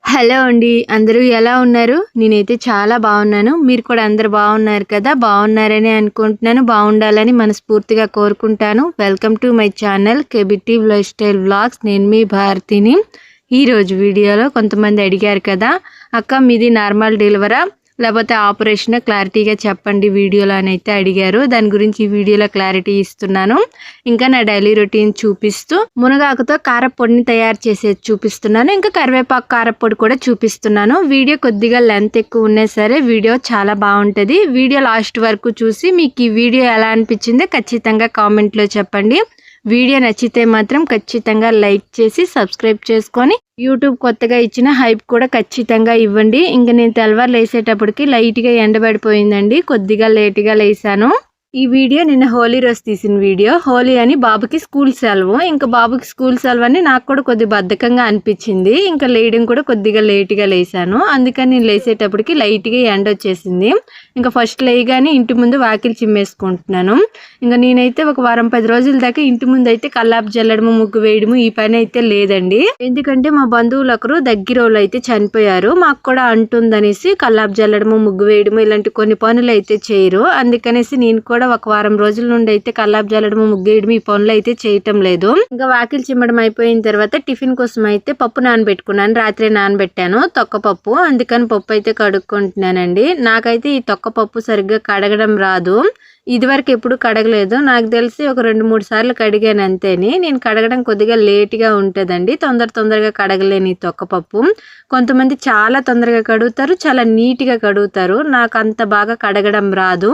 Hello అండి. అందరూ ఎలా ఉన్నారు? నేనైతే చాలా బాగున్నాను. మీరు కూడా అందరూ బాగున్నారు కదా! బాగున్నారని అనుకుంటున్నాను. బాగుండాలని మనస్ఫూర్తిగా కోరుకుంటాను. వెల్కమ్ టు మై ఛానల్ కేబిటివ్ లైఫ్ స్టైల్ వ్లాగ్స్. నేను మీ భారతిని. ఈరోజు వీడియోలో కొంతమంది అడిగారు కదా, అక్క మీది నార్మల్ డెలివరా లేకపోతే ఆపరేషన్ క్లారిటీగా చెప్పండి వీడియోలో అని అయితే అడిగారు. దాని గురించి ఈ వీడియోలో క్లారిటీ ఇస్తున్నాను. ఇంకా నా డైలీ రొటీన్ చూపిస్తూ మునగాకుతో కారపొడిని తయారు చేసేది చూపిస్తున్నాను. ఇంకా కరివేపాకు కారపొడి కూడా చూపిస్తున్నాను. వీడియో కొద్దిగా లెంత్ ఎక్కువ ఉన్నా సరే వీడియో చాలా బాగుంటుంది. వీడియో లాస్ట్ వరకు చూసి మీకు ఈ వీడియో ఎలా అనిపించిందో ఖచ్చితంగా కామెంట్లో చెప్పండి. వీడియో నచ్చితే మాత్రం ఖచ్చితంగా లైక్ చేసి సబ్స్క్రైబ్ చేసుకొని యూట్యూబ్ కొత్తగా ఇచ్చిన హైప్ కూడా ఖచ్చితంగా ఇవ్వండి. ఇంక నేను తెల్లవారు లేసేటప్పటికి లైట్గా ఎండబడిపోయిందండి. కొద్దిగా లేట్గా లేసాను. ఈ వీడియో నిన్న హోలీ రోజు తీసిన వీడియో. హోలీ అని బాబుకి స్కూల్ సెలవు. ఇంకా బాబుకి స్కూల్ సెలవు అని నాకు కూడా కొద్దిగా బద్ధకంగా అనిపించింది. ఇంకా లేయడం కూడా కొద్దిగా లేట్గా లేసాను. అందుకని నేను లేసేటప్పటికి లైట్గా ఎండ వచ్చేసింది. ఇంకా ఫస్ట్ లేయగానే ఇంటి ముందు వాకిలి చిమ్మేసుకుంటున్నాను. ఇంకా నేనైతే ఒక వారం 10 రోజుల దాకా ఇంటి ముందు అయితే కల్లాపు జల్లడము ముగ్గు వేయడము ఈ పని అయితే లేదండి. ఎందుకంటే మా బంధువులు ఒకరు దగ్గర వాళ్ళు అయితే చనిపోయారు. మాకు కూడా అంటుందనేసి కల్లాపు జల్లడము ముగ్గు వేయడము ఇలాంటి కొన్ని పనులు అయితే చేయరు. అందుకనేసి నేను కూడా ఒక వారం రోజుల నుండి అయితే కల్లాపు జల్లడము ముగ్గేయడం ఈ పనులు అయితే చేయటం లేదు. ఇంకా వాకిలి చిమ్మడం అయిపోయిన తర్వాత టిఫిన్ కోసం అయితే పప్పు నానబెట్టుకున్నాను. రాత్రి నానబెట్టాను తొక్కపప్పు. అందుకని పప్పు అయితే కడుక్కుంటున్నానండి. నాకైతే ఈ తొక్కపప్పు సరిగ్గా కడగడం రాదు. ఇదివరకు ఎప్పుడు కడగలేదు. నాకు తెలిసి ఒక 2-3 సార్లు కడిగాను అంతేని. నేను కడగడం కొద్దిగా లేట్గా ఉంటుందండి. తొందరగా కడగలేని ఈ తొక్కపప్పు. కొంతమంది చాలా తొందరగా కడుగుతారు, చాలా నీట్గా కడుగుతారు. నాకు అంత బాగా కడగడం రాదు.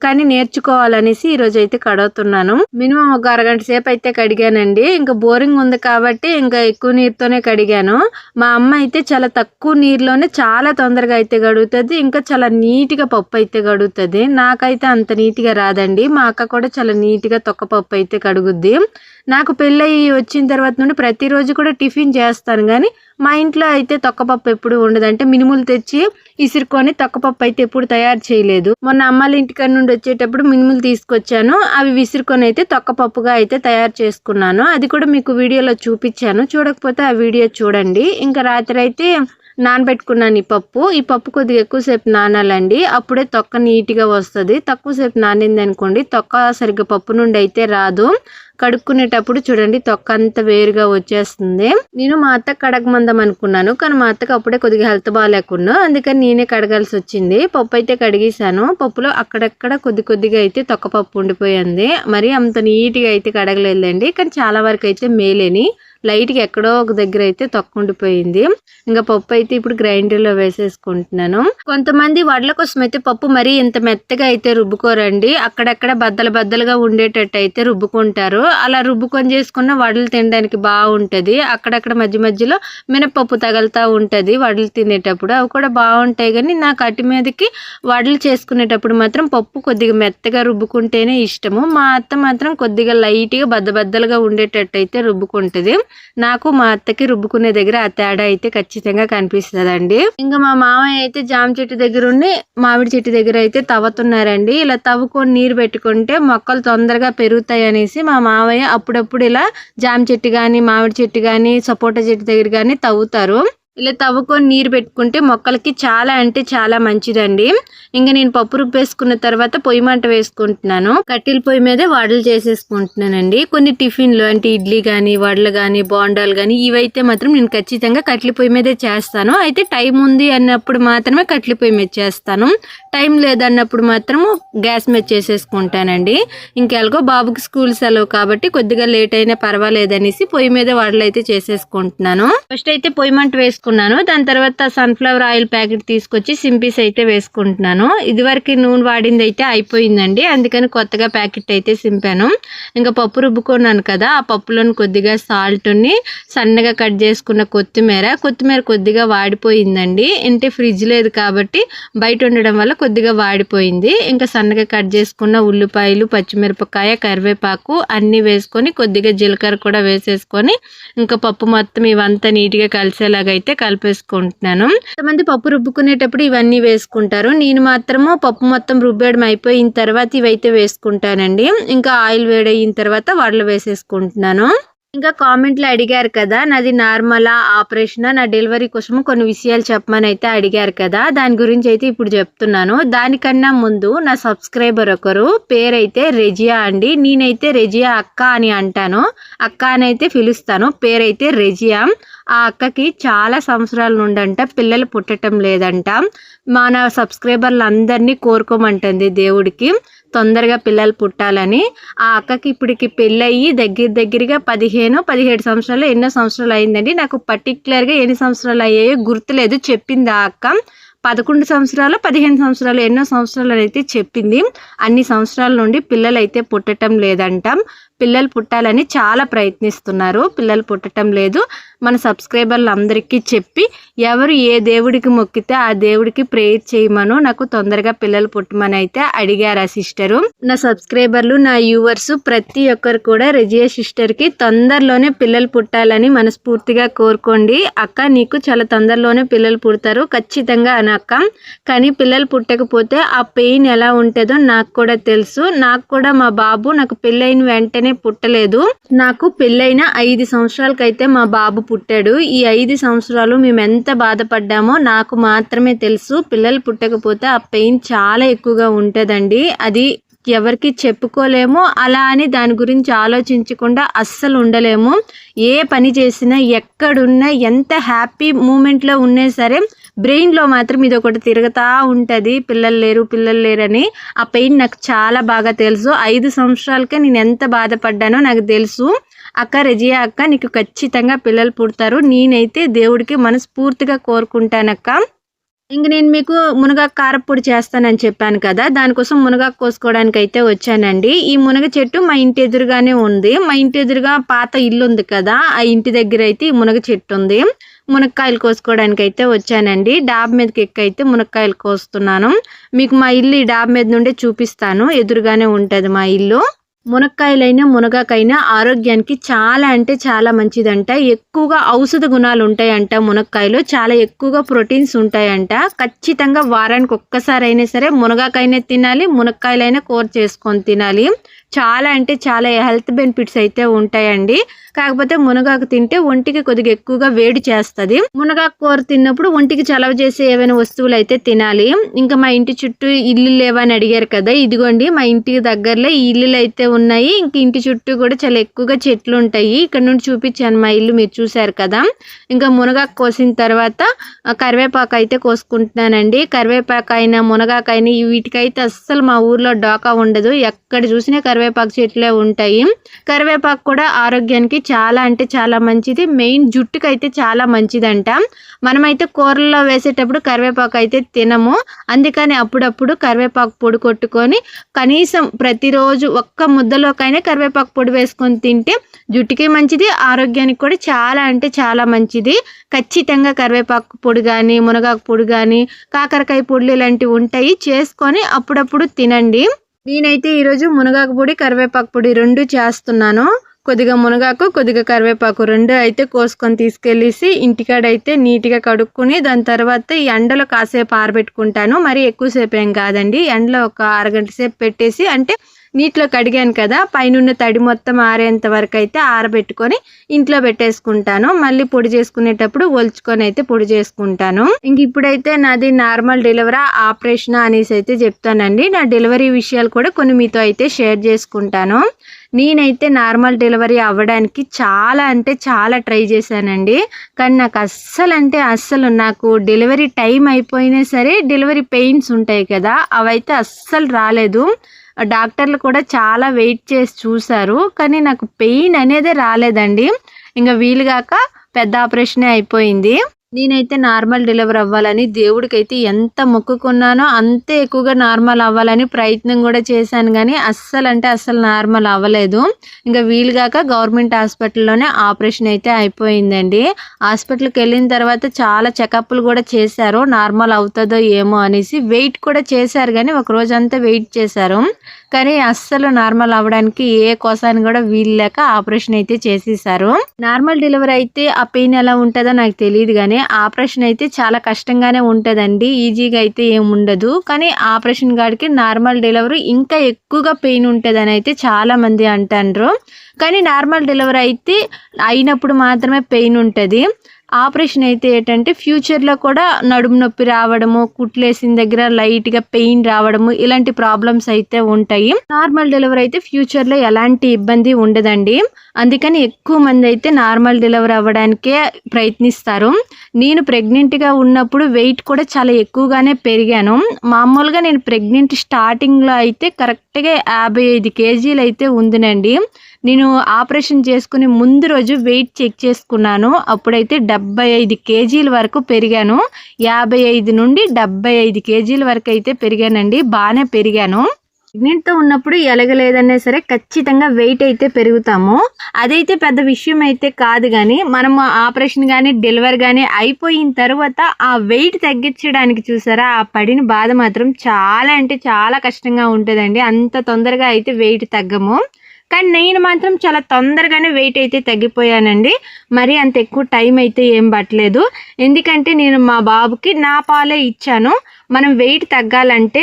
కానీ నేర్చుకోవాలనేసి ఈరోజు అయితే కడుగుతున్నాను. మినిమం ఒక అరగంట సేపు అయితే కడిగానండి. ఇంకా బోరింగ్ ఉంది కాబట్టి ఇంకా ఎక్కువ నీరుతోనే కడిగాను. మా అమ్మ అయితే చాలా తక్కువ నీరులోనే చాలా తొందరగా అయితే కడుగుతుంది. ఇంకా చాలా నీట్గా పప్పు అయితే కడుగుతుంది. నాకైతే అంత నీట్గా రాదండి. మా అక్క కూడా చాలా నీట్గా తొక్కపప్పు అయితే కడుగుద్ది. నాకు పెళ్ళయి వచ్చిన తర్వాత నుండి ప్రతిరోజు కూడా టిఫిన్ చేస్తాను, కానీ మా ఇంట్లో అయితే తొక్కపప్పు ఎప్పుడు ఉండదు. అంటే మినుములు తెచ్చి ఇసురుకొని తొక్కపప్పు అయితే ఎప్పుడు తయారు చేయలేదు. మొన్న అమ్మాళ్ళ ఇంటికాడ నుండి వచ్చేటప్పుడు మినుములు తీసుకొచ్చాను. అవి విసురుకొని అయితే తొక్కపప్పుగా అయితే తయారు చేసుకున్నాను. అది కూడా మీకు వీడియోలో చూపించాను. చూడకపోతే ఆ వీడియో చూడండి. ఇంకా రాత్రి అయితే నానబెట్టుకున్నాను ఈ పప్పు కొద్దిగా ఎక్కువసేపు నానాలండి. అప్పుడే తొక్క నీట్గా వస్తుంది. తక్కువసేపు నానింది అనుకోండి తొక్క సరిగ్గా పప్పు నుండి అయితే రాదు. కడుక్కునేటప్పుడు చూడండి తొక్క అంతా వేరుగా వచ్చేస్తుంది. నేను మా అత్త కడగమందాం అనుకున్నాను, కానీ మా అత్తకు అప్పుడే కొద్దిగా హెల్త్ బాగాలేకుండా, అందుకని నేనే కడగాల్సి వచ్చింది. పప్పు అయితే కడిగేసాను. పప్పులో అక్కడక్కడ కొద్దిగా అయితే తొక్కపప్పు ఉండిపోయింది. మరి అంత నీట్గా అయితే కడగలేదండి, కానీ చాలా వరకు అయితే మేలేని లైట్గా ఎక్కడో ఒక దగ్గర అయితే తొక్క ఉండిపోయింది. ఇంకా పప్పు అయితే ఇప్పుడు గ్రైండర్లో వేసేసుకుంటున్నాను. కొంతమంది వడల కోసం అయితే పప్పు మరీ ఇంత మెత్తగా అయితే రుబ్బుకోరండి. అక్కడక్కడ బద్దలుగా ఉండేటట్టు అయితే రుబ్బుకుంటారు. అలా రుబ్బుకొని చేసుకున్న వడలు తినడానికి బాగుంటుంది. అక్కడక్కడ మధ్యలో మినపప్పు తగులుతూ ఉంటుంది వడలు తినేటప్పుడు. అవి కూడా బాగుంటాయి. కానీ నాకు అటు మీదకి వడలు చేసుకునేటప్పుడు మాత్రం పప్పు కొద్దిగా మెత్తగా రుబ్బుకుంటేనే ఇష్టము. మా అత్త మాత్రం కొద్దిగా లైట్గా బద్దలుగా ఉండేటట్టు అయితే రుబ్బుకుంటుంది. నాకు మా అత్తకి రుబ్బుకునే దగ్గర ఆ తేడా అయితే ఖచ్చితంగా కనిపిస్తుందండి. ఇంకా మా మామయ్య అయితే జామ చెట్టు దగ్గర ఉండి మామిడి చెట్టు దగ్గర అయితే తవ్వుతున్నారండి. ఇలా తవ్వుకొని నీరు పెట్టుకుంటే మొక్కలు తొందరగా పెరుగుతాయి అనేసి మా మామయ్య అప్పుడప్పుడు ఇలా జామ చెట్టు కానీ మామిడి చెట్టు కానీ సపోటా చెట్టు దగ్గర కానీ తవ్వుతారు. ఇలా తవ్వుకొని నీరు పెట్టుకుంటే మొక్కలకి చాలా అంటే చాలా మంచిదండి. ఇంకా నేను పప్పు రుబ్బేసుకున్న తర్వాత పొయ్యి మంట వేసుకుంటున్నాను. కట్టెల పొయ్యి మీదే వడలు చేసేసుకుంటున్నానండి. కొన్ని టిఫిన్లు అంటే ఇడ్లీ కానీ వడలు కానీ బోండాలు కానీ ఇవైతే మాత్రం నేను ఖచ్చితంగా కట్టెల పొయ్యి మీదే చేస్తాను. అయితే టైం ఉంది అన్నప్పుడు మాత్రమే కట్టెల పొయ్యి మీద చేస్తాను. టైం లేదన్నప్పుడు మాత్రము గ్యాస్ మీద చేసేసుకుంటానండి. ఇంకెలాగో బాబుకి స్కూల్ సెలవు కాబట్టి కొద్దిగా లేట్ అయినా పర్వాలేదనేసి పొయ్యి మీద వడలు అయితే చేసేసుకుంటున్నాను. ఫస్ట్ అయితే పొయ్యి మంట వేసుకున్నాను. దాని తర్వాత సన్ఫ్లవర్ ఆయిల్ ప్యాకెట్ తీసుకొచ్చి సింపీస్ అయితే వేసుకుంటున్నాను. ఇదివరకు నూనె వాడింది అయితే అయిపోయిందండి, అందుకని కొత్తగా ప్యాకెట్ అయితే సింపాను. ఇంకా పప్పు రుబ్బుకున్నాను కదా, ఆ పప్పులోని కొద్దిగా సాల్ట్ని సన్నగా కట్ చేసుకున్న కొత్తిమీర కొద్దిగా వాడిపోయిందండి. అంటే ఫ్రిడ్జ్ లేదు కాబట్టి బయట ఉండడం వల్ల కొద్దిగా వాడిపోయింది. ఇంకా సన్నగా కట్ చేసుకున్న ఉల్లిపాయలు పచ్చిమిరపకాయ కరివేపాకు అన్నీ వేసుకొని కొద్దిగా జీలకర్ర కూడా వేసేసుకొని ఇంకా పప్పు మొత్తం ఇవంతా నీట్గా కలిసేలాగా అయితే కలిపేసుకుంటున్నాను. కొంతమంది పప్పు రుబ్బుకునేటప్పుడు ఇవన్నీ వేసుకుంటారు. నేను మాత్రము పప్పు మొత్తం రుబ్బేయడం అయిపోయిన తర్వాత ఇవైతే వేసుకుంటానండి. ఇంకా ఆయిల్ వేడయిన తర్వాత వడలు వేసేసుకుంటున్నాను. ఇంకా కామెంట్లో అడిగారు కదా, నాది నార్మలా ఆపరేషనా, నా డెలివరీ కోసం కొన్ని విషయాలు చెప్పమని అయితే అడిగారు కదా, దాని గురించి అయితే ఇప్పుడు చెప్తున్నాను. దానికన్నా ముందు నా సబ్స్క్రైబర్ ఒకరు పేరైతే రెజియా అండి. నేనైతే రెజియా అక్క అని అంటాను, అక్క అని అయితే పిలుస్తాను. పేరైతే రెజియా. ఆ అక్కకి చాలా సంవత్సరాల నుండంట పిల్లలు పుట్టడం లేదంట. మన సబ్స్క్రైబర్లు అందరినీ కోరుకోమంటుంది దేవుడికి తొందరగా పిల్లలు పుట్టాలని. ఆ అక్కకి ఇప్పటికి పెళ్ళయ్యి దగ్గరగా 17 సంవత్సరాలు ఎన్నో సంవత్సరాలు అయిందండి. నాకు పర్టికులర్గా ఎన్ని సంవత్సరాలు అయ్యాయో గుర్తులేదు, చెప్పింది ఆ అక్క. 11 సంవత్సరాలు 15 సంవత్సరాలు ఎన్నో సంవత్సరాలు అయితే చెప్పింది. అన్ని సంవత్సరాల నుండి పిల్లలు అయితే పుట్టడం లేదంట. పిల్లలు పుట్టాలని చాలా ప్రయత్నిస్తున్నారు, పిల్లలు పుట్టడం లేదు. మన సబ్స్క్రైబర్లు అందరికీ చెప్పి ఎవరు ఏ దేవుడికి మొక్కితే ఆ దేవుడికి ప్రేయర్ చేయమను, నాకు తొందరగా పిల్లలు పుట్టమని అయితే అడిగారు ఆ సిస్టరు. నా సబ్స్క్రైబర్లు, నా వ్యూవర్స్ ప్రతి ఒక్కరు కూడా రెజియా సిస్టర్కి తొందరలోనే పిల్లలు పుట్టాలని మనస్ఫూర్తిగా కోరుకోండి. అక్క నీకు చాలా తొందరలోనే పిల్లలు పుడతారు ఖచ్చితంగా అని అక్క. కానీ పిల్లలు పుట్టకపోతే ఆ పెయిన్ ఎలా ఉంటుందో నాకు కూడా తెలుసు. నాకు కూడా మా బాబు నాకు పెళ్ళైన వెంటనే పుట్టలేదు. నాకు పెళ్ళైన 5 సంవత్సరాలకైతే మా బాబు పుట్టాడు. ఈ 5 సంవత్సరాలు మేము ఎంత బాధపడ్డామో నాకు మాత్రమే తెలుసు. పిల్లలు పుట్టకపోతే ఆ పెయిన్ చాలా ఎక్కువగా ఉంటుందండి, అది ఎవరికి చెప్పుకోలేము. అలా అని దాని గురించి ఆలోచించకుండా అస్సలు ఉండలేము. ఏ పని చేసినా ఎక్కడున్నా ఎంత హ్యాపీ మూమెంట్లో ఉన్నా సరే బ్రెయిన్లో మాత్రం ఇది ఒకటి తిరుగుతూ ఉంటుంది, పిల్లలు లేరని. ఆ పెయిన్ నాకు చాలా బాగా తెలుసు. 5 సంవత్సరాలకే నేను ఎంత బాధపడ్డానో నాకు తెలుసు. అక్క రెజియా అక్క నీకు ఖచ్చితంగా పిల్లలు పుడతారు, నేనైతే దేవుడికి మనస్ఫూర్తిగా కోరుకుంటానక్క. ఇంక నేను మీకు మునగాకు కారపొడి చేస్తానని చెప్పాను కదా, దానికోసం మునగాకు కోసుకోవడానికి అయితే వచ్చానండి. ఈ మునగ చెట్టు మా ఇంటి ఎదురుగానే ఉంది. మా ఇంటి ఎదురుగా పాత ఇల్లు ఉంది కదా, ఆ ఇంటి దగ్గర అయితే ఈ మునగ చెట్టు ఉంది. మునక్కాయలు కోసుకోవడానికి అయితే వచ్చానండి. డాబా మీదకి ఎక్కైతే మునక్కాయలు కోస్తున్నాను. మీకు మా ఇల్లు ఈ డాబా మీద నుండే చూపిస్తాను, ఎదురుగానే ఉంటుంది మా ఇల్లు. మునక్కాయలైనా మునగాకైనా ఆరోగ్యానికి చాలా అంటే చాలా మంచిదంట. ఎక్కువగా ఔషధ గుణాలు ఉంటాయంట మునక్కాయలో, చాలా ఎక్కువగా ప్రోటీన్స్ ఉంటాయంట. ఖచ్చితంగా వారానికి ఒక్కసారి అయినా సరే మునగాకైనా తినాలి, మునక్కాయలైనా కూర చేసుకొని తినాలి. చాలా అంటే చాలా హెల్త్ బెనిఫిట్స్ అయితే ఉంటాయండి. కాకపోతే మునగాకు తింటే ఒంటికి కొద్దిగా ఎక్కువగా వేడి చేస్తుంది. మునగాకు కూర తిన్నప్పుడు ఒంటికి చలవ చేసే ఏవైనా వస్తువులు అయితే తినాలి. ఇంకా మా ఇంటి చుట్టూ ఇల్లు లేవని అడిగారు కదా, ఇదిగోండి మా ఇంటికి దగ్గరలో ఈ ఇల్లులు అయితే ఉన్నాయి. ఇంక ఇంటి చుట్టూ కూడా చాలా ఎక్కువగా చెట్లు ఉంటాయి. ఇక్కడ నుండి చూపించాను మా ఇల్లు, మీరు చూసారు కదా. ఇంకా మునగాకు కోసిన తర్వాత కరివేపాకు అయితే కోసుకుంటున్నానండి. కరివేపాకు అయినా మునగాకైనా వీటికైతే అస్సలు మా ఊర్లో డోకా ఉండదు, ఎక్కడ చూసినా కరివేపాకు చెట్లే ఉంటాయి. కరివేపాకు కూడా ఆరోగ్యానికి చాలా అంటే చాలా మంచిది. మెయిన్ జుట్టుకి అయితే చాలా మంచిదంట. మనమైతే కూరల్లో వేసేటప్పుడు కరివేపాకు అయితే తినము, అందుకని అప్పుడప్పుడు కరివేపాకు పొడి కొట్టుకొని కనీసం ప్రతిరోజు ఒక్క ముద్దలోకైనా కరివేపాకు పొడి వేసుకొని తింటే జుట్టుకి మంచిది, ఆరోగ్యానికి కూడా చాలా అంటే చాలా మంచిది. ఖచ్చితంగా కరివేపాకు పొడి కానీ మునగాకు పొడి కానీ కాకరకాయ పొడులు ఇలాంటివి ఉంటాయి, చేసుకొని అప్పుడప్పుడు తినండి. నేనైతే ఈరోజు మునగాకు పొడి కరివేపాకు పొడి 2 చేస్తున్నాను. కొద్దిగా మునగాకు కొద్దిగా కరివేపాకు 2 అయితే కోసుకొని తీసుకెళ్ళేసి ఇంటికాడైతే నీట్గా కడుక్కొని దాని తర్వాత ఈ ఎండలో కాసేపు ఆరబెట్టుకుంటాను. మరి ఎక్కువసేపు ఏం కాదండి, ఎండలో ఒక అరగంట సేపు పెట్టేసి, అంటే నీటిలో కడిగాను కదా, పైన తడి మొత్తం ఆరేంత వరకు అయితే ఆరబెట్టుకొని ఇంట్లో పెట్టేసుకుంటాను. మళ్ళీ పొడి చేసుకునేటప్పుడు ఒలుచుకొని అయితే పొడి చేసుకుంటాను. ఇంక ఇప్పుడైతే నాది నార్మల్ డెలివరీ ఆపరేషన్ అనేసి అయితే చెప్తానండి. నా డెలివరీ విషయాలు కూడా కొన్ని మీతో అయితే షేర్ చేసుకుంటాను. నేనైతే నార్మల్ డెలివరీ అవ్వడానికి చాలా అంటే చాలా ట్రై చేశానండి. కానీ నాకు అస్సలు నాకు డెలివరీ టైం అయిపోయినా సరే డెలివరీ పెయిన్స్ ఉంటాయి కదా, అవైతే అస్సలు రాలేదు. డాక్టర్లు కూడా చాలా వెయిట్ చేసి చూశారు, కానీ నాకు పెయిన్ అనేది రాలేదండి. ఇంకా వీలుగాక పెద్ద ఆపరేషనే అయిపోయింది. నేనైతే నార్మల్ డెలివరీ అవ్వాలని దేవుడికైతే ఎంత మొక్కుకున్నానో అంతే ఎక్కువగా నార్మల్ అవ్వాలని ప్రయత్నం కూడా చేశాను, కానీ అస్సలు నార్మల్ అవ్వలేదు. ఇంకా వీలుగాక గవర్నమెంట్ హాస్పిటల్లోనే ఆపరేషన్ అయితే అయిపోయిందండి. హాస్పిటల్కి వెళ్ళిన తర్వాత చాలా చెకప్లు కూడా చేశారు, నార్మల్ అవుతుందో ఏమో అనేసి. వెయిట్ కూడా చేశారు, కానీ ఒక రోజంతా వెయిట్ చేశారు. కానీ అస్సలు నార్మల్ అవ్వడానికి ఏ కోసాన్ని కూడా వీల్లేక ఆపరేషన్ అయితే చేసేసారు. నార్మల్ డెలివరీ అయితే ఆ పెయిన్ ఎలా ఉంటుందో నాకు తెలియదు, కానీ ఆపరేషన్ అయితే చాలా కష్టంగానే ఉంటుందండి. ఈజీగా అయితే ఏమి ఉండదు. కానీ ఆపరేషన్ కాడికి నార్మల్ డెలివరీ ఇంకా ఎక్కువగా పెయిన్ ఉంటుందని అయితే చాలా మంది అంటారు. కానీ నార్మల్ డెలివరీ అయితే అయినప్పుడు మాత్రమే పెయిన్ ఉంటుంది. ఆపరేషన్ అయితే ఏంటంటే ఫ్యూచర్లో కూడా నడుము నొప్పి రావడము, కుట్లేసిన దగ్గర లైట్గా పెయిన్ రావడము, ఇలాంటి ప్రాబ్లమ్స్ అయితే ఉంటాయి. నార్మల్ డెలివరీ అయితే ఫ్యూచర్లో ఎలాంటి ఇబ్బంది ఉండదండి. అందుకని ఎక్కువ మంది అయితే నార్మల్ డెలివరీ అవ్వడానికే ప్రయత్నిస్తారు. నేను ప్రెగ్నెంట్గా ఉన్నప్పుడు వెయిట్ కూడా చాలా ఎక్కువగానే పెరిగాను. మామూలుగా నేను ప్రెగ్నెంట్ స్టార్టింగ్లో అయితే కరెక్ట్గా 55 కేజీలు అయితే ఉందినండి. నేను ఆపరేషన్ చేసుకునే ముందు రోజు వెయిట్ చెక్ చేసుకున్నాను. అప్పుడైతే 75 కేజీల వరకు పెరిగాను. 55 నుండి 75 కేజీల వరకు అయితే పెరిగానండి. బాగానే పెరిగాను. ప్రెగ్నెంట్తో ఉన్నప్పుడు ఎలగలేదన్నా సరే ఖచ్చితంగా వెయిట్ అయితే పెరుగుతాము. అదైతే పెద్ద విషయం అయితే కాదు, కానీ మనము ఆపరేషన్ కానీ డెలివరీ కానీ అయిపోయిన తర్వాత ఆ వెయిట్ తగ్గించడానికి చూసారా, ఆ పడిన బాధ మాత్రం చాలా అంటే చాలా కష్టంగా ఉంటుందండి. అంత తొందరగా అయితే వెయిట్ తగ్గము. కానీ నేను మాత్రం చాలా తొందరగానే వెయిట్ అయితే తగ్గిపోయానండి. మరి అంత ఎక్కువ టైం అయితే ఏం పట్టలేదు. ఎందుకంటే నేను మా బాబుకి నా పాలే ఇచ్చాను. మనం వెయిట్ తగ్గాలంటే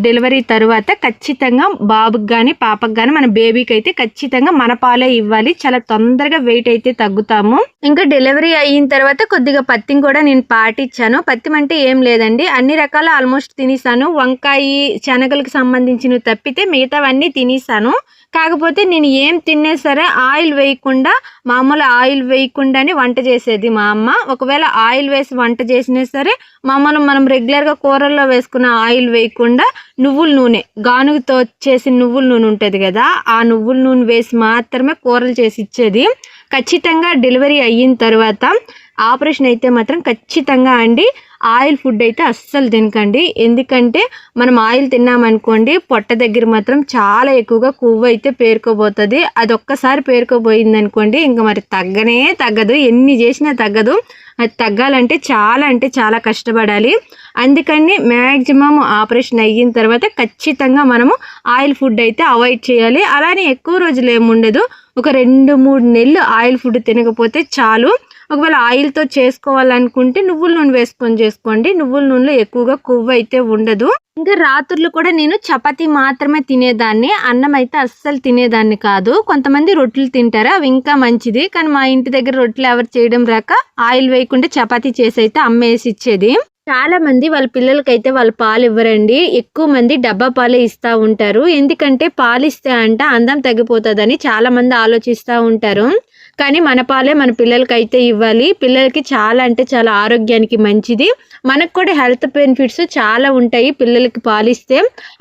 డెలివరీ తర్వాత ఖచ్చితంగా బాబుకి కానీ పాపకు కానీ మన బేబీకి అయితే ఖచ్చితంగా మన పాలే ఇవ్వాలి. చాలా తొందరగా వెయిట్ అయితే తగ్గుతాము. ఇంకా డెలివరీ అయిన తర్వాత కొద్దిగా పత్యం కూడా నేను పాటించాను. పత్యం అంటే ఏం లేదండి, అన్ని రకాల ఆల్మోస్ట్ తినేసాను. వంకాయ, శనగలకు సంబంధించినవి తప్పితే మిగతావన్నీ తినేసాను. కాకపోతే నేను ఏం తిన్నా సరే ఆయిల్ వేయకుండా, మామూలు ఆయిల్ వేయకుండానే వంట చేసేది మా అమ్మ. ఒకవేళ ఆయిల్ వేసి వంట చేసినా సరే మామూలు మనం రెగ్యులర్గా కూరల్లో వేసుకున్న ఆయిల్ వేయకుండా నువ్వుల నూనె, గానుగతో చేసిన నువ్వుల నూనె ఉంటుంది కదా, ఆ నువ్వుల నూనె వేసి మాత్రమే కూరలు చేసి ఇచ్చేది. ఖచ్చితంగా డెలివరీ అయిన తర్వాత ఆపరేషన్ అయితే మాత్రం ఖచ్చితంగా అండి ఆయిల్ ఫుడ్ అయితే అస్సలు తినకండి. ఎందుకంటే మనం ఆయిల్ తిన్నామనుకోండి పొట్ట దగ్గర మాత్రం చాలా ఎక్కువగా కొవ్వు అయితే పేరుకోబోతుంది. అది ఒక్కసారి పేరుకోబోయింది అనుకోండి ఇంకా మరి తగ్గనే తగ్గదు, ఎన్ని చేసినా తగ్గదు. అది తగ్గాలంటే చాలా కష్టపడాలి. అందుకని మ్యాక్సిమం ఆపరేషన్ అయిన తర్వాత ఖచ్చితంగా మనము ఆయిల్ ఫుడ్ అయితే అవాయిడ్ చేయాలి. అలానే ఎక్కువ రోజులు ఏముండదు, ఒక 2-3 నెలలు ఆయిల్ ఫుడ్ తినకపోతే చాలు. ఒకవేళ ఆయిల్తో చేసుకోవాలనుకుంటే నువ్వుల నూనె వేసుకొని చేసుకోండి. నువ్వుల నూనెలో ఎక్కువగా కొవ్వు అయితే ఉండదు. ఇంకా రాత్రులు కూడా నేను చపాతీ మాత్రమే తినేదాన్ని, అన్నం అయితే అస్సలు తినేదాన్ని కాదు. కొంతమంది రొట్టెలు తింటారు, అవి ఇంకా మంచిది. కానీ మా ఇంటి దగ్గర రొట్టెలు ఎవరు చేయడం రాక ఆయిల్ వేయకుండా చపాతీ చేసి అయితే అమ్మేసి ఇచ్చేది. చాలా మంది వాళ్ళ పిల్లలకైతే వాళ్ళ పాలు ఇవ్వరండి. ఎక్కువ మంది డబ్బా పాలే ఇస్తూ ఉంటారు. ఎందుకంటే పాలు ఇస్తే అంట అందం తగ్గిపోతుందని చాలా మంది ఆలోచిస్తూ ఉంటారు. కానీ మన పాలే మన పిల్లలకైతే ఇవ్వాలి. పిల్లలకి చాలా అంటే చాలా ఆరోగ్యానికి మంచిది. మనకు కూడా హెల్త్ బెనిఫిట్స్ చాలా ఉంటాయి పిల్లలకి పాలిస్తే.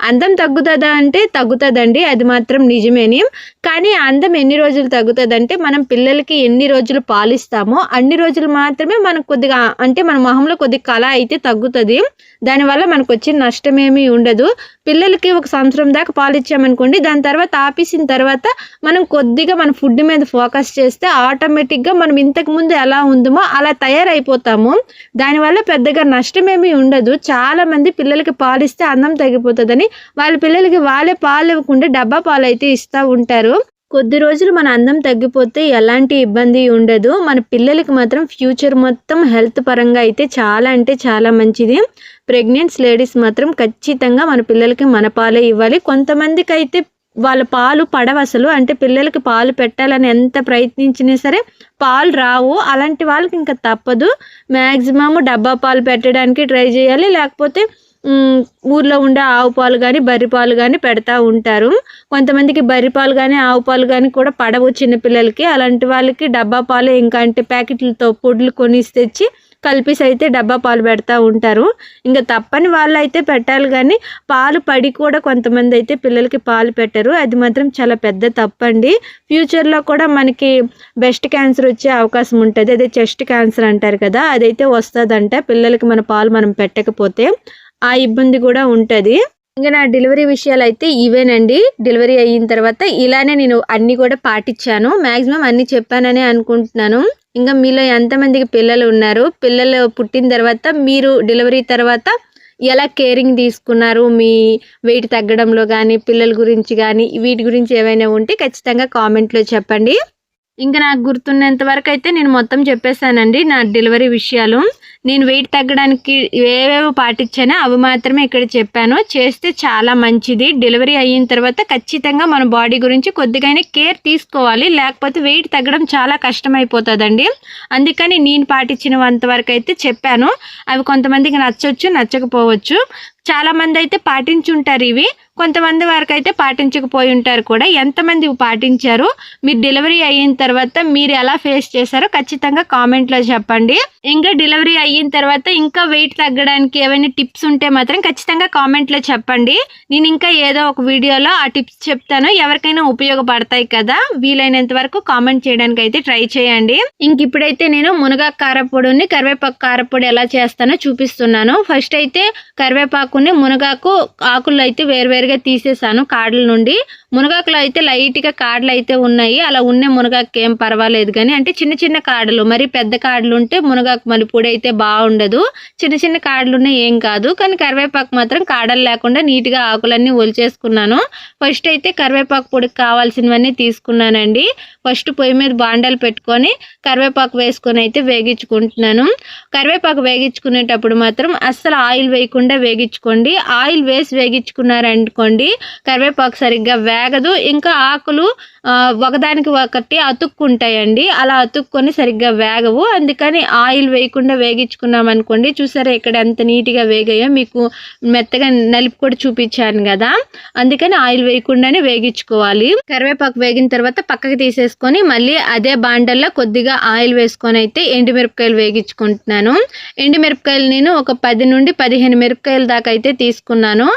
అందం తగ్గుతుందా అంటే తగ్గుతుందండి, అది మాత్రం నిజమేని. కానీ అందం ఎన్ని రోజులు తగ్గుతుందంటే మనం పిల్లలకి ఎన్ని రోజులు పాలిస్తామో అన్ని రోజులు మాత్రమే మనకు కొద్దిగా అంటే మన మొహంలో కొద్దిగా కళ అయితే తగ్గుతుంది. దానివల్ల మనకు వచ్చిన నష్టమేమీ ఉండదు. పిల్లలకి 1 సంవత్సరం దాకా పాలిచ్చామనుకోండి, దాని తర్వాత ఆపేసిన తర్వాత మనం కొద్దిగా మన ఫుడ్ మీద ఫోకస్ చేస్తే ఆటోమేటిక్గా మనం ఇంతకుముందు ఎలా ఉందమో అలా తయారైపోతాము. దానివల్ల పెద్దగా నష్టమేమీ ఉండదు. చాలామంది పిల్లలకి పాలిస్తే అందం తగ్గిపోతుందని వాళ్ళ పిల్లలకి వాళ్ళే పాలు ఇవ్వకుండా డబ్బా పాలు అయితే ఇస్తూ ఉంటారు. కొద్ది రోజులు మన అందం తగ్గిపోతే ఎలాంటి ఇబ్బంది ఉండదు. మన పిల్లలకి మాత్రం ఫ్యూచర్ మొత్తం హెల్త్ పరంగా అయితే చాలా అంటే చాలా మంచిది. ప్రెగ్నెంట్స్ లేడీస్ మాత్రం ఖచ్చితంగా మన పిల్లలకి మన పాలే ఇవ్వాలి. కొంతమందికి అయితే వాళ్ళ పాలు పడవు అసలు, అంటే పిల్లలకి పాలు పెట్టాలని ఎంత ప్రయత్నించినా సరే పాలు రావు. అలాంటి వాళ్ళకి ఇంకా తప్పదు, మ్యాక్సిమం డబ్బా పాలు పెట్టడానికి ట్రై చేయాలి. లేకపోతే ఊర్లో ఉండే ఆవు పాలు కానీ బర్రె పాలు కానీ పెడతా ఉంటారు. కొంతమందికి బర్రె పాలు కానీ ఆవు పాలు కానీ కూడా పడవు చిన్నపిల్లలకి. అలాంటి వాళ్ళకి డబ్బా పాలు ఇంకా అంటే ప్యాకెట్లతో పొడులు కొనిసి తెచ్చి కలిపేసి అయితే డబ్బా పాలు పెడతా ఉంటారు. ఇంకా తప్పని వాళ్ళు అయితే పెట్టాలి, కానీ పాలు పడి కూడా కొంతమంది అయితే పిల్లలకి పాలు పెట్టరు. అది మాత్రం చాలా పెద్ద తప్పండి. ఫ్యూచర్లో కూడా మనకి బ్రెస్ట్ క్యాన్సర్ వచ్చే అవకాశం ఉంటుంది. అదే చెస్ట్ క్యాన్సర్ అంటారు కదా, అదైతే వస్తుందంట పిల్లలకి మన పాలు మనం పెట్టకపోతే. ఆ ఇబ్బంది కూడా ఉంటుంది. ఇంకా నా డెలివరీ విషయాలు అయితే ఇవేనండి. డెలివరీ అయిన తర్వాత ఇలానే నేను అన్నీ కూడా పాటించాను. మ్యాక్సిమం అన్నీ చెప్పానని అనుకుంటున్నాను. ఇంకా మీలో ఎంతమందికి పిల్లలు ఉన్నారు, పిల్లలు పుట్టిన తర్వాత మీరు డెలివరీ తర్వాత ఎలా కేరింగ్ తీసుకున్నారు మీ వెయిట్ తగ్గడంలో కానీ, పిల్లల గురించి కానీ, వీటి గురించి ఏవైనా ఉంటే ఖచ్చితంగా కామెంట్లో చెప్పండి. ఇంకా నాకు గుర్తున్నంత వరకు అయితే నేను మొత్తం చెప్పేసానండి నా డెలివరీ విషయాలు. నేను వెయిట్ తగ్గడానికి ఏవేవో పాటించానో అవి మాత్రమే ఇక్కడ చెప్పాను. చేస్తే చాలా మంచిది. డెలివరీ అయిన తర్వాత ఖచ్చితంగా మన బాడీ గురించి కొద్దిగానే కేర్ తీసుకోవాలి. లేకపోతే వెయిట్ తగ్గడం చాలా కష్టమైపోతుందండి. అందుకని నేను పాటించినంత వరకు అయితే చెప్పాను. అవి కొంతమందికి నచ్చవచ్చు, నచ్చకపోవచ్చు. చాలామంది అయితే పాటించుంటారు ఇవి. కొంతమంది వరకు అయితే పాటించకపోయి ఉంటారు కూడా. ఎంతమంది పాటించారు, మీరు డెలివరీ అయిన తర్వాత మీరు ఎలా ఫేస్ చేశారో ఖచ్చితంగా కామెంట్లో చెప్పండి. ఇంకా డెలివరీ అయిన తర్వాత ఇంకా వెయిట్ తగ్గడానికి ఏమైనా టిప్స్ ఉంటే మాత్రం ఖచ్చితంగా కామెంట్లో చెప్పండి. నేను ఇంకా ఏదో ఒక వీడియోలో ఆ టిప్స్ చెప్తాను. ఎవరికైనా ఉపయోగపడతాయి కదా, వీలైనంత వరకు కామెంట్ చేయడానికి అయితే ట్రై చేయండి. ఇంక ఇప్పుడైతే నేను మునగాకు కారపొడిని, కరివేపాకు కారపొడి ఎలా చేస్తానో చూపిస్తున్నాను. ఫస్ట్ అయితే కరివేపాకుని, మునగాకు ఆకులు అయితే వేరువేరుగా తీసేసాను కాడల నుండి. మునగాకులో అయితే లైట్గా కాడలు అయితే ఉన్నాయి. అలా ఉన్న మునగాకు ఏం పర్వాలేదు కానీ, అంటే చిన్న చిన్న కాడలు, మరి పెద్ద కాడలు ఉంటే మునగాకు మళ్ళీ పొడి అయితే బాగుండదు. చిన్న చిన్న కాడలు ఉన్నాయి ఏం కాదు. కానీ కరివేపాకు మాత్రం కాడలు లేకుండా నీట్గా ఆకులన్నీ ఒలిచేసుకున్నాను. ఫస్ట్ అయితే కరివేపాకు పొడికి కావాల్సినవన్నీ తీసుకున్నానండి. ఫస్ట్ పొయ్యి మీద బాండాలు పెట్టుకొని కరివేపాకు వేసుకొని అయితే వేగించుకుంటున్నాను. కరివేపాకు వేగించుకునేటప్పుడు మాత్రం అస్సలు ఆయిల్ వేయకుండా వేగించుకోండి. ఆయిల్ వేసి వేగించుకున్నారనుకోండి కరివేపాకు సరిగ్గా వేగదు. ఇంకా ఆకులు ఒకదానికి ఒకటి అతుక్కుంటాయండి. అలా అతుక్కొని సరిగ్గా వేగవు. అందుకని ఆయిల్ వేయకుండా వేగించుకున్నాం అనుకోండి. చూసారా ఇక్కడ ఎంత నీట్గా వేగాయో, మీకు మెత్తగా నలిపి కూడా చూపించాను కదా. అందుకని ఆయిల్ వేయకుండానే వేగించుకోవాలి. కరివేపాకు వేగిన తర్వాత పక్కకి తీసేసుకొని మళ్ళీ అదే బాండల్లో కొద్దిగా ఆయిల్ వేసుకొని అయితే ఎండుమిరపకాయలు వేగించుకుంటున్నాను. ఎండుమిరపకాయలు నేను ఒక 10 నుండి 15 మిరపకాయల దాకా అయితే తీసుకున్నాను.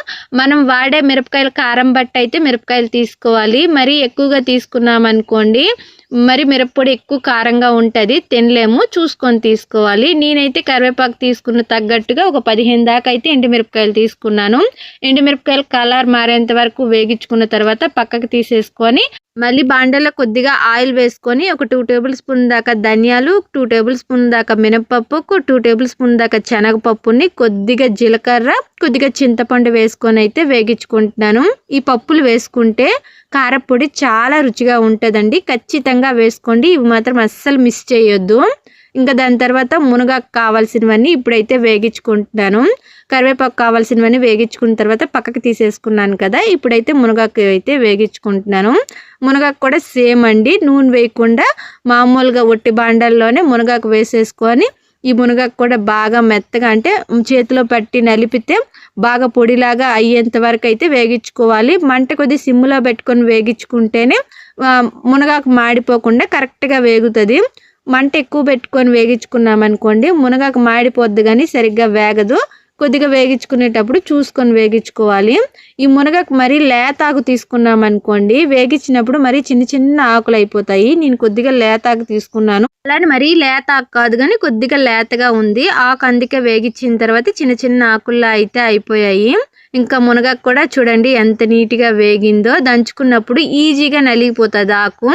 మనం వాడే మిరపకాయల కారం బట్టి అయితే మిరపకాయలు తీసుకోవాలి. మరీ ఎక్కువగా తీసుకున్నాం అనుకోండి మరి మిరప్పొడి ఎక్కువ కారంగా ఉంటుంది, తినలేము. చూసుకొని తీసుకోవాలి. నేనైతే కరివేపాకు తీసుకున్న తగ్గట్టుగా ఒక 15 దాకా అయితే ఎండుమిరపకాయలు తీసుకున్నాను. ఎండుమిరపకాయలు కలర్ మారేంత వరకు వేగించుకున్న తర్వాత పక్కకు తీసేసుకొని మళ్ళీ బాండలో కొద్దిగా ఆయిల్ వేసుకొని ఒక 2 టేబుల్ స్పూన్ దాకా ధనియాలు, 2 టేబుల్ స్పూన్ దాకా మినపప్పు, 2 టేబుల్ స్పూన్ దాకా శనగపప్పుని, కొద్దిగా జీలకర్ర, కొద్దిగా చింతపండు వేసుకొని అయితే వేగించుకుంటున్నాను. ఈ పప్పులు వేసుకుంటే కారపొడి చాలా రుచిగా ఉంటుందండి. ఖచ్చితంగా వేసుకోండి. ఇవి మాత్రం అస్సలు మిస్ చేయొద్దు. ఇంకా దాని తర్వాత మునగాకు కావాల్సినవన్నీ ఇప్పుడైతే వేగించుకుంటున్నాను. కరివేపాకు కావాల్సినవన్నీ వేగించుకున్న తర్వాత పక్కకి తీసేసుకున్నాను కదా. ఇప్పుడైతే మునగాకు అయితే వేగించుకుంటున్నాను. మునగాకు కూడా సేమ్ అండి, నూనె వేయకుండా మామూలుగా ఒట్టి బాండల్లోనే మునగాకు వేసేసుకొని ఈ మునగాకు కూడా బాగా మెత్తగా, అంటే చేతిలో పట్టి నలిపితే బాగా పొడిలాగా అయ్యేంత వరకు అయితే వేగించుకోవాలి. మంట కొద్ది సిమ్లో పెట్టుకొని వేగించుకుంటేనే మునగాకు మాడిపోకుండా కరెక్ట్గా వేగుతుంది. మంట ఎక్కువ పెట్టుకొని వేగించుకున్నాం అనుకోండి మునగాకు మాడిపోద్ది కానీ సరిగ్గా వేగదు. కొద్దిగా వేగించుకునేటప్పుడు చూసుకొని వేగించుకోవాలి. ఈ మునగాకు మరీ లేతాకు తీసుకున్నాం అనుకోండి వేగించినప్పుడు మరీ చిన్న చిన్న ఆకులు అయిపోతాయి. నేను కొద్దిగా లేతాకు తీసుకున్నాను. అలానే మరీ లేతాకు కాదు కానీ కొద్దిగా లేతగా ఉంది ఆకు, అందుకే వేగించిన తర్వాత చిన్న చిన్న ఆకుల్లా అయితే అయిపోయాయి. ఇంకా మునగాకు కూడా చూడండి ఎంత నీట్గా వేగిందో. దంచుకున్నప్పుడు ఈజీగా నలిగిపోతుంది ఆకు.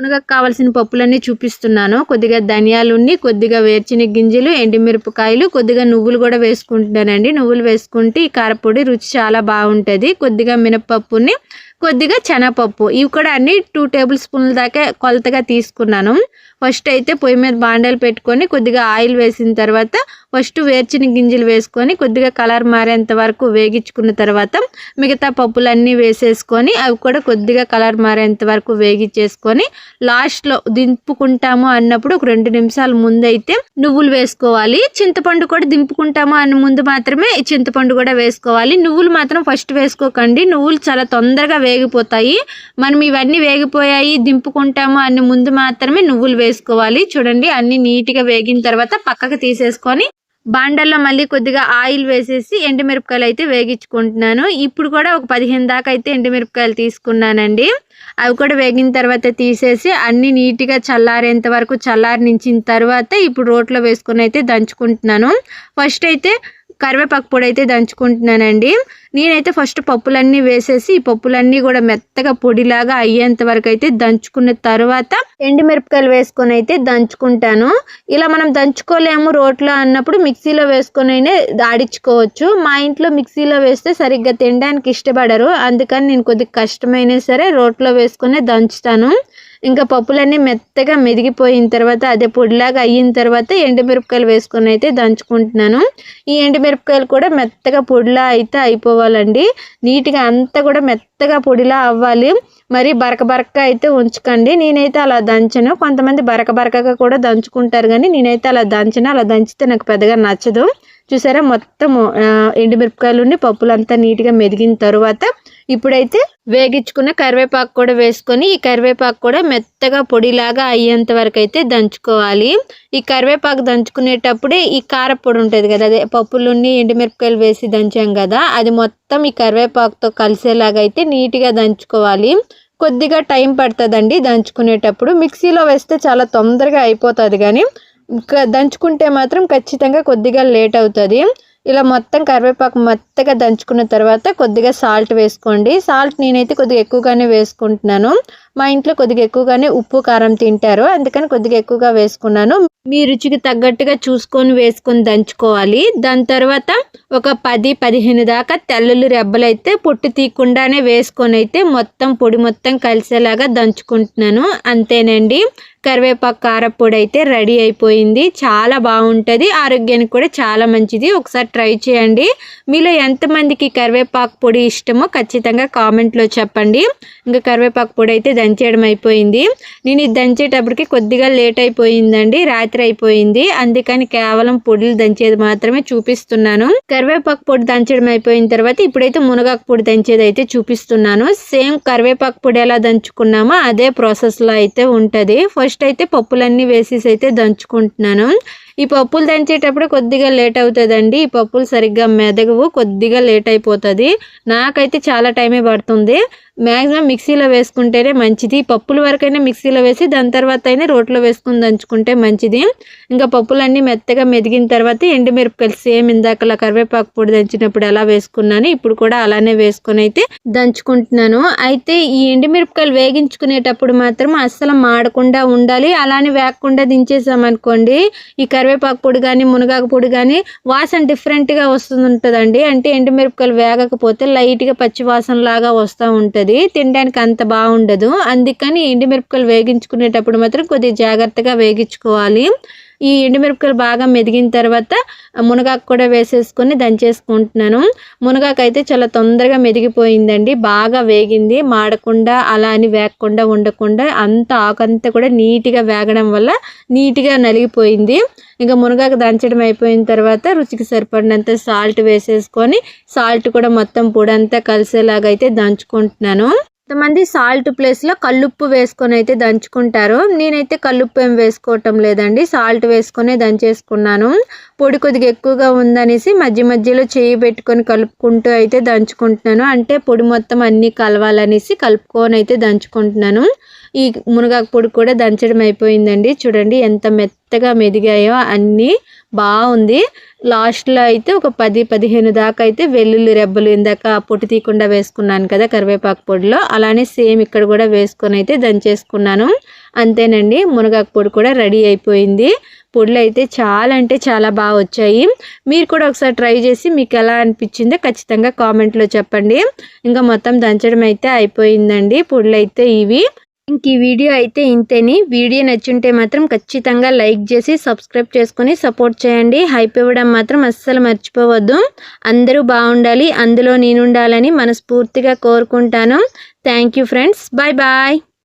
మునగాకు కావాల్సిన పప్పులన్నీ చూపిస్తున్నాను. కొద్దిగా ధనియాలున్ని, కొద్దిగా వేరుశనగ గింజలు, ఎండుమిరపకాయలు, కొద్దిగా నువ్వులు కూడా వేసుకుంటున్నానండి. నువ్వులు వేసుకుంటే ఈ కారపొడి రుచి చాలా బాగుంటుంది. కొద్దిగా మినపప్పుని, కొద్దిగా శనగపప్పు, ఇవి కూడా అన్ని 2 టేబుల్ స్పూన్ల దాకా కొలతగా తీసుకున్నాను. ఫస్ట్ అయితే పొయ్యి మీద బాండలు పెట్టుకొని కొద్దిగా ఆయిల్ వేసిన తర్వాత ఫస్ట్ వేరుశనగ గింజలు వేసుకొని కొద్దిగా కలర్ మారేంత వరకు వేగించుకున్న తర్వాత మిగతా పప్పులన్నీ వేసేసుకొని అవి కూడా కొద్దిగా కలర్ మారేంత వరకు వేగించేసుకొని లాస్ట్లో దింపుకుంటాము అన్నప్పుడు ఒక 2 నిమిషాల ముందైతే నువ్వులు వేసుకోవాలి. చింతపండు కూడా దింపుకుంటాము అన్న ముందు మాత్రమే చింతపండు కూడా వేసుకోవాలి. నువ్వులు మాత్రం ఫస్ట్ వేసుకోకండి, నువ్వులు చాలా తొందరగా వేగిపోతాయి. మనం ఇవన్నీ వేగిపోయాయి దింపుకుంటాము అన్న ముందు మాత్రమే నువ్వులు వేసుకోవాలి. చూడండి అన్ని నీట్గా వేగిన తర్వాత పక్కకు తీసేసుకొని బాండల్లో మళ్ళీ కొద్దిగా ఆయిల్ వేసేసి ఎండుమిరపకాయలు అయితే వేగించుకుంటున్నాను. ఇప్పుడు కూడా ఒక 15 దాకా అయితే ఎండుమిరపకాయలు తీసుకున్నానండి. అవి కూడా వేగిన తర్వాత తీసేసి అన్ని నీట్గా చల్లారేంత వరకు చల్లారించిన తర్వాత ఇప్పుడు రోట్లో వేసుకొని అయితే దంచుకుంటున్నాను. ఫస్ట్ అయితే కరివేపాకు పొడి అయితే దంచుకుంటున్నానండి. నేనైతే ఫస్ట్ పప్పులన్నీ వేసేసి ఈ పప్పులన్నీ కూడా మెత్తగా పొడిలాగా అయ్యేంత వరకు అయితే దంచుకున్న తర్వాత ఎండుమిరపకాయలు వేసుకొని అయితే దంచుకుంటాను. ఇలా మనం దంచుకోలేము రోట్లో అన్నప్పుడు మిక్సీలో వేసుకొని అయినా ఆడించుకోవచ్చు. మా ఇంట్లో మిక్సీలో వేస్తే సరిగ్గా తినడానికి ఇష్టపడరు, అందుకని నేను కొద్దిగా కష్టమైనా సరే రోట్లో వేసుకొని దంచుతాను. ఇంకా పప్పులన్నీ మెత్తగా మెదిగిపోయిన తర్వాత అదే పొడిలాగా అయిన తర్వాత ఎండుమిరపకాయలు వేసుకొని అయితే దంచుకుంటున్నాను. ఈ ఎండుమిరపకాయలు కూడా మెత్తగా పొడిలా అయితే అయిపోవాలండి. నీట్గా అంతా కూడా మెత్తగా పొడిలా అవ్వాలి. మరి బరక అయితే ఉంచకండి. నేనైతే అలా దంచను. కొంతమంది బరకగా కూడా దంచుకుంటారు, కానీ నేనైతే అలా దంచను. అలా దంచితే నాకు పెద్దగా నచ్చదు. చూసారా, మొత్తం ఎండుమిరపకాయలు పప్పులంతా నీట్గా మెదిగిన తర్వాత ఇప్పుడైతే వేగించుకున్న కరివేపాకు కూడా వేసుకొని ఈ కరివేపాకు కూడా మెత్తగా పొడిలాగా అయ్యేంత వరకు అయితే దంచుకోవాలి. ఈ కరివేపాకు దంచుకునేటప్పుడే ఈ కారపొడి ఉంటుంది కదా, అదే పప్పులున్ని ఎండుమిరపకాయలు వేసి దంచాం కదా, అది మొత్తం ఈ కరివేపాకుతో కలిసేలాగా అయితే నీట్గా దంచుకోవాలి. కొద్దిగా టైం పడుతుందండి దంచుకునేటప్పుడు. మిక్సీలో వేస్తే చాలా తొందరగా అయిపోతుంది, కానీ దంచుకుంటే మాత్రం ఖచ్చితంగా కొద్దిగా లేట్ అవుతుంది. ఇలా మొత్తం కరివేపాకు మెత్తగా దంచుకున్న తర్వాత కొద్దిగా సాల్ట్ వేసుకోండి. సాల్ట్ నేనైతే కొద్దిగా ఎక్కువగానే వేసుకుంటున్నాను. మా ఇంట్లో కొద్దిగా ఎక్కువగానే ఉప్పు కారం తింటారు, అందుకని కొద్దిగా ఎక్కువగా వేసుకున్నాను. మీ రుచికి తగ్గట్టుగా చూసుకొని వేసుకొని దంచుకోవాలి. దాని తర్వాత ఒక 10-15 దాకా తెల్లుల్లి రెబ్బలు అయితే పొట్టు తీయకుండానే వేసుకొని అయితే మొత్తం పొడి మొత్తం కలిసేలాగా దంచుకుంటున్నాను. అంతేనండి, కరివేపాకు కారపొడి అయితే రెడీ అయిపోయింది. చాలా బాగుంటుంది, ఆరోగ్యానికి కూడా చాలా మంచిది. ఒకసారి ట్రై చేయండి. మీలో ఎంతమందికి కరివేపాకు పొడి ఇష్టమో ఖచ్చితంగా కామెంట్లో చెప్పండి. ఇంకా కరివేపాకు పొడి అయితే దంచేయడం అయిపోయింది. నేను ఇది దంచేటప్పటికి కొద్దిగా లేట్ అయిపోయిందండి, రాత్రి అయిపోయింది, అందుకని కేవలం పొడులు దంచేది మాత్రమే చూపిస్తున్నాను. కరివేపాకు పొడి దంచడం అయిపోయిన తర్వాత ఇప్పుడైతే మునగాకు పొడి దంచేది అయితే చూపిస్తున్నాను. సేమ్ కరివేపాకు పొడి ఎలా దంచుకున్నామో అదే ప్రాసెస్లో అయితే ఉంటుంది. ఫస్ట్ అయితే పప్పులన్నీ వేసేసి అయితే దంచుకుంటున్నాను. ఈ పప్పులు దంచేటప్పుడు కొద్దిగా లేట్ అవుతుందండి. ఈ పప్పులు సరిగ్గా మెదగవు, కొద్దిగా లేట్ అయిపోతుంది. నాకైతే చాలా టైమే పడుతుంది. మ్యాక్సిమం మిక్సీలో వేసుకుంటేనే మంచిది. పప్పుల వరకైనా మిక్సీలో వేసి దాని తర్వాత అయినా రోట్లో వేసుకుని దంచుకుంటే మంచిది. ఇంకా పప్పులన్నీ మెత్తగా మెదిగిన తర్వాత ఎండుమిరపకాయలు సేమ్ ఇందాకలా కరివేపాకు పొడి దంచినప్పుడు ఎలా వేసుకున్నాను ఇప్పుడు కూడా అలానే వేసుకొని అయితే దంచుకుంటున్నాను. అయితే ఈ ఎండుమిరపకాయలు వేగించుకునేటప్పుడు మాత్రం అస్సలు మాడకుండా ఉండాలి. అలానే వేగకుండా దించేసామనుకోండి ఈ కరివేపాకు పొడి కానీ మునగాకు పొడి కానీ వాసన డిఫరెంట్గా వస్తుంటుందండి. అంటే ఎండుమిరపకాయలు వేగకపోతే లైట్గా పచ్చి వాసన లాగా వస్తూ ఉంటుంది, తినడానికి అంత బాగుండదు. అందుకని ఎండుమిరపకాయలు వేగించుకునేటప్పుడు మాత్రం కొద్దిగా జాగ్రత్తగా వేగించుకోవాలి. ఈ ఎండుమిరపకాయలు బాగా మెదిగిన తర్వాత మునగాకు కూడా వేసేసుకొని దంచేసుకుంటున్నాను. మునగాకు అయితే చాలా తొందరగా మెదిగిపోయిందండి, బాగా వేగింది. మాడకుండా అలా అని వేగకుండా ఉండకుండా అంత ఆకంతా కూడా నీట్గా వేగడం వల్ల నీట్గా నలిగిపోయింది. ఇంకా మునగాకు దంచడం అయిపోయిన తర్వాత రుచికి సరిపడినంత సాల్ట్ వేసేసుకొని సాల్ట్ కూడా మొత్తం పొడంతా కలిసేలాగా అయితే దంచుకుంటున్నాను. కొంతమంది సాల్ట్ ప్లేస్లో కల్లుప్పు వేసుకొని అయితే దంచుకుంటారు. నేనైతే కల్లుప్పు ఏం వేసుకోవటం లేదండి, సాల్ట్ వేసుకొని దంచేసుకున్నాను. పొడి కొద్దిగా ఎక్కువగా ఉందనేసి మధ్యలో చేయి పెట్టుకొని కలుపుకుంటూ అయితే దంచుకుంటున్నాను. అంటే పొడి మొత్తం అన్నీ కలవాలనేసి కలుపుకొని అయితే దంచుకుంటున్నాను. ఈ మునగాకు పొడి కూడా దంచడం అయిపోయిందండి. చూడండి ఎంత మెత్తగా మెదిగాయో అన్నీ, బాగుంది. లాస్ట్లో అయితే ఒక 10-15 దాకా అయితే వెల్లుల్లి రెబ్బలు ఇందాక పొట్టు తీయకుండా వేసుకున్నాను కదా కరివేపాకు పొడిలో, అలానే సేమ్ ఇక్కడ కూడా వేసుకొని అయితే దంచేసుకున్నాను. అంతేనండి, మునగాకు పొడి కూడా రెడీ అయిపోయింది. పొడులు అయితే చాలా అంటే చాలా బాగా వచ్చాయి. మీరు కూడా ఒకసారి ట్రై చేసి మీకు ఎలా అనిపించిందో ఖచ్చితంగా కామెంట్లో చెప్పండి. ఇంకా మొత్తం దంచడం అయితే అయిపోయిందండి. పొడులు అయితే ఇవి. ఇంక ఈ వీడియో అయితే ఇంతేని. వీడియో నచ్చుంటే మాత్రం ఖచ్చితంగా లైక్ చేసి సబ్స్క్రైబ్ చేసుకొని సపోర్ట్ చేయండి. హైప్ ఇవ్వడం మాత్రం అస్సలు మర్చిపోవద్దు. అందరూ బాగుండాలి, అందులో నేను ఉండాలని మనస్ఫూర్తిగా కోరుకుంటాను. Thank you friends, bye bye.